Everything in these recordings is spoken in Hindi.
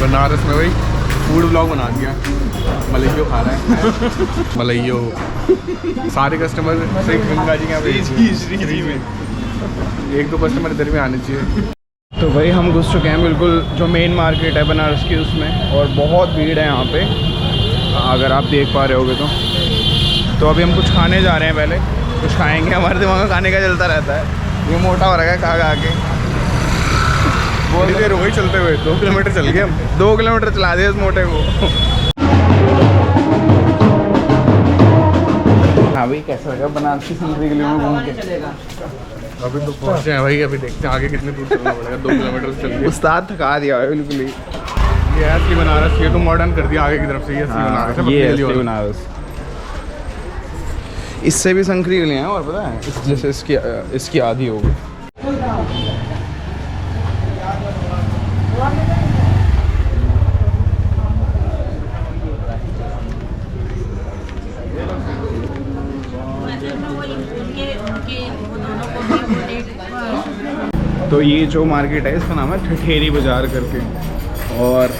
बनारस में भाई फूड ब्लॉग बना दिया। मलइयो खा रहा है मलइयो। सारे कस्टमर सिर्फ गंगा जी के यहाँ पे में, एक दो कस्टमर इधर भी आने चाहिए। तो भाई हम घुस चुके हैं बिल्कुल जो मेन मार्केट है बनारस की उसमें, और बहुत भीड़ है यहाँ पे अगर आप देख पा रहे होगे तो अभी हम कुछ खाने जा रहे हैं, पहले कुछ खाएंगे। हमारे दिमाग में खाने का चलता रहता है, ये मोटा हो रहा है खा खा के। बहुत देर हो गई चलते हुए, 2 किलोमीटर चल गए हम। 2 किलोमीटर चला दिया इस मोटे को। हाँ भाई कैसा लगा बनारस की संतरी गली में घूम के? अभी तो पहुँचे हैं भाई, अभी देखते हैं आगे कितने दूर चलना पड़ेगा। 2 किलोमीटर चल गए। उस्ताद थका दिया है बिल्कुल ही। ये असली बनारस, ये तो मॉडर्न कर दिया आगे की तरफ से। ये असली बनारस है, ये असली असली बनारस। इससे भी संकरी गलियाँ हैं, और पता है जैसे इसकी आधी होगी। तो ये जो मार्केट है इसका नाम है ठठेरी बाज़ार करके, और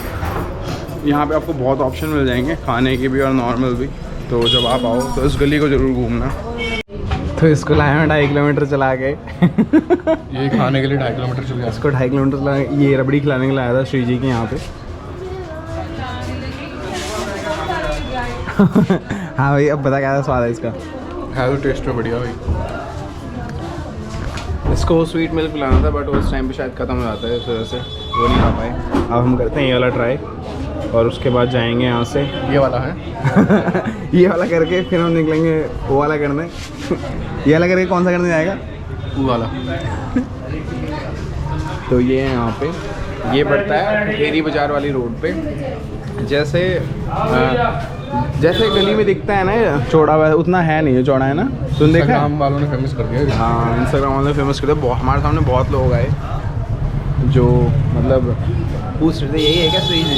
यहाँ पे आपको बहुत ऑप्शन मिल जाएंगे खाने के भी और नॉर्मल भी। तो जब आप आओ तो इस गली को ज़रूर घूमना। तो इसको लाए हैं 2.5 किलोमीटर चला के। ये खाने के लिए 2.5 किलोमीटर चल गया। इसको 2.5 किलोमीटर चला, ये रबड़ी खिलाने के लिए आया था श्री जी के यहाँ पे। हाँ भाई अब बता क्या था स्वाद है इसका? है तो टेस्ट में बढ़िया भाई। इसको स्वीट मिल्क पिलाना था बट उस टाइम पे शायद ख़त्म हो जाता है, इस वजह से वो नहीं खा पाए। अब हम करते हैं ये वाला ट्राई, और उसके बाद जाएंगे यहाँ से। ये वाला है ये वाला करके फिर हम निकलेंगे वो वाला करने। ये वाला करके कौन सा करने जाएगा? वो वाला। तो ये है यहाँ पे, ये पड़ता है ठठेरी बाज़ार वाली रोड पे। जैसे गली में दिखता है ना चौड़ा, उतना है नहीं है, चौड़ा है ना। तुम देखा? इंस्टाग्राम वालों ने फेमस कर दिया। हाँ इंस्टाग्राम वालों ने फेमस कर दिया। हमारे सामने बहुत लोग आए जो मतलब पूछ रहे थे यही है क्या सही जी?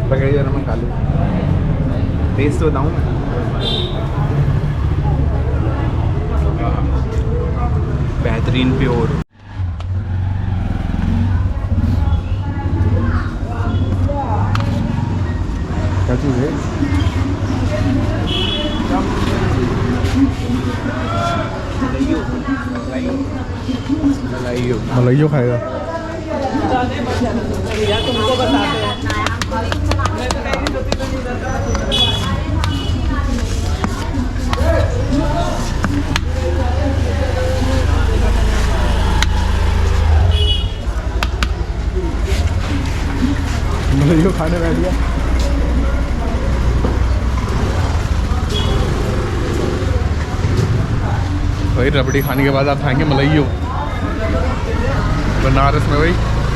पकड़ी जरा मैं खा लूँ, टेस्ट तो बताऊँ मैं। बेहतरीन प्योर। क्या चीज़ है? मलइयो खाएगा। तुमको बताते हैं। मलइयो खाने बैठ गया। भाई रबड़ी खाने के बाद आप खाएंगे मलइयो। बनारस में भाई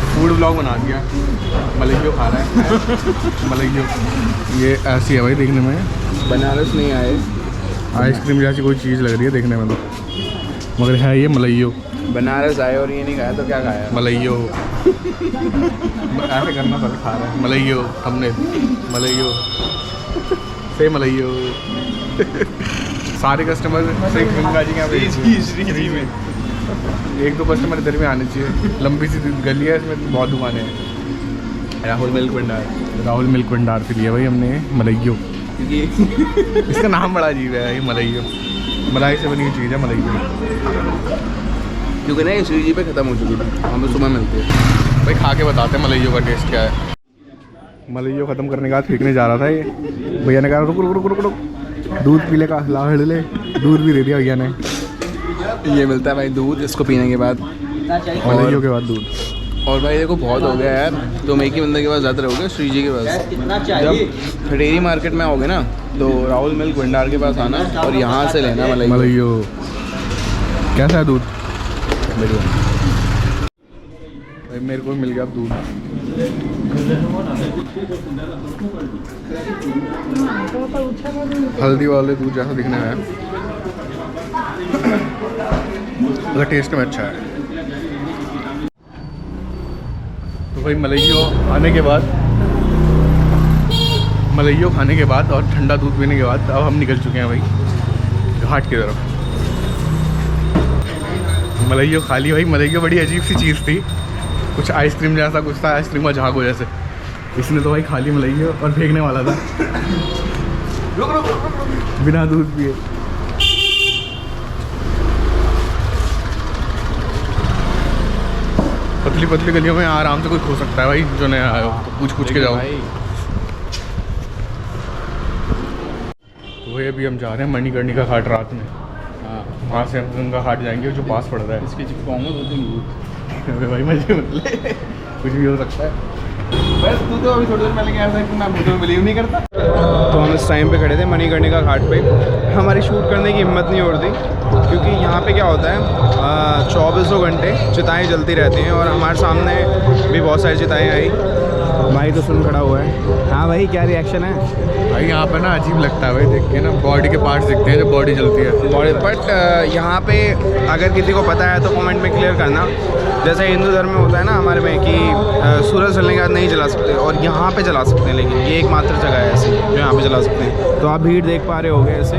फूड ब्लॉग बना दिया। मलइयो खा रहा है मलइयो। ये ऐसी है भाई देखने में। बनारस नहीं आए, आइसक्रीम जैसी कोई चीज़ लग रही है देखने में तो, मगर है ये मलइयो। बनारस आए और ये नहीं खाया तो क्या खाया? मलइयो। ऐसे करना साले खा रहा है मलइयो। हमने मलइयो से मलइयो। सारे कस्टमर सिर्फ गंगा जी के यहाँ पे में, एक दो कस्टमर इधर भी आने चाहिए। लंबी सी गली है, इसमें बहुत दुकानें हैं। राहुल मिल्क भंडार से लिया भाई हमने मलइयो, क्योंकि इसका नाम बड़ा अजीब है ये मलइयो। मलाई से बनी हुई चीज़ है मलइयो। क्योंकि ना ये श्री जी पे ख़त्म हो चुकी थी, हमें सुबह मिलती है। भाई खा के बताते हैं मलइयो का टेस्ट क्या है। मलइयो ख़त्म करने के बाद फेंकने जा रहा था ये, भैया ने कहा रुक रुक रुक रुक रुक, दूध पी ले का ला ले, दूध भी दे दिया भैया ने। ये मिलता है भाई दूध, इसको पीने के बाद, मलइयो के बाद दूध। और भाई देखो बहुत हो गया यार, तुम एक ही बंदे के पास ज़्यादा रहोगे, श्री जी के पास। जब ठठेरी मार्केट में आओगे ना तो राहुल मिल्क भंडार के पास आना और यहाँ से लेना मलइयो। कैसा है दूध? बढ़िया भाई मेरे को मिल गया दूध। हल्दी वाले दूध जैसा दिखने में है, मगर टेस्ट में अच्छा है। तो भाई मलइयो खाने के बाद और ठंडा दूध पीने के बाद अब हम निकल चुके हैं भाई घाट की तरफ। मलाइयो खा ली भाई। मलाइयो बड़ी अजीब सी चीज़ थी, कुछ आइसक्रीम जैसा कुछ था, आइसक्रीम का झागो जैसे। इसने तो भाई खा ली मलाइयो और फेंकने वाला था बिना दूध पिए। पतली पतली गलियों में आराम से कोई खो सकता है भाई, जो नया आया हो तो पूछ के जाओ। वही अभी हम जा रहे हैं मणिकर्णिका घाट रात में। वहाँ से हम गंगा घाट जाएंगे जो पास पड़ रहा है। इसके चिपकाऊंगा 2-3 अबे भाई मजे मत ले, कुछ भी हो सकता है। बस तू तो अभी थोड़ी देर पहले कह रहा था कि मैं मुझे बिलीव नहीं करता। तो हम इस टाइम पे खड़े थे मणिकर्णिका घाट पे। हमारी शूट करने की हिम्मत नहीं हो रही थी, क्योंकि यहाँ पे क्या होता है 24 घंटे चिताएँ जलती रहती हैं और हमारे सामने भी बहुत सारी चिताएँ आई। भाई तो सुन खड़ा हुआ है। हाँ भाई क्या रिएक्शन है? भाई यहाँ पे ना अजीब लगता है भाई देख के ना, बॉडी के पार्ट्स दिखते हैं जो बॉडी जलती है बॉडी। बट यहाँ पे अगर किसी को पता है तो कमेंट में क्लियर करना। जैसे हिंदू धर्म में होता है ना हमारे में कि सूरज जलने के बाद नहीं जला सकते, और यहाँ पे जला सकते हैं, लेकिन ये एकमात्र जगह है ऐसी जो यहाँ पे जला सकते हैं। तो आप भीड़ देख पा रहे होगे ऐसे।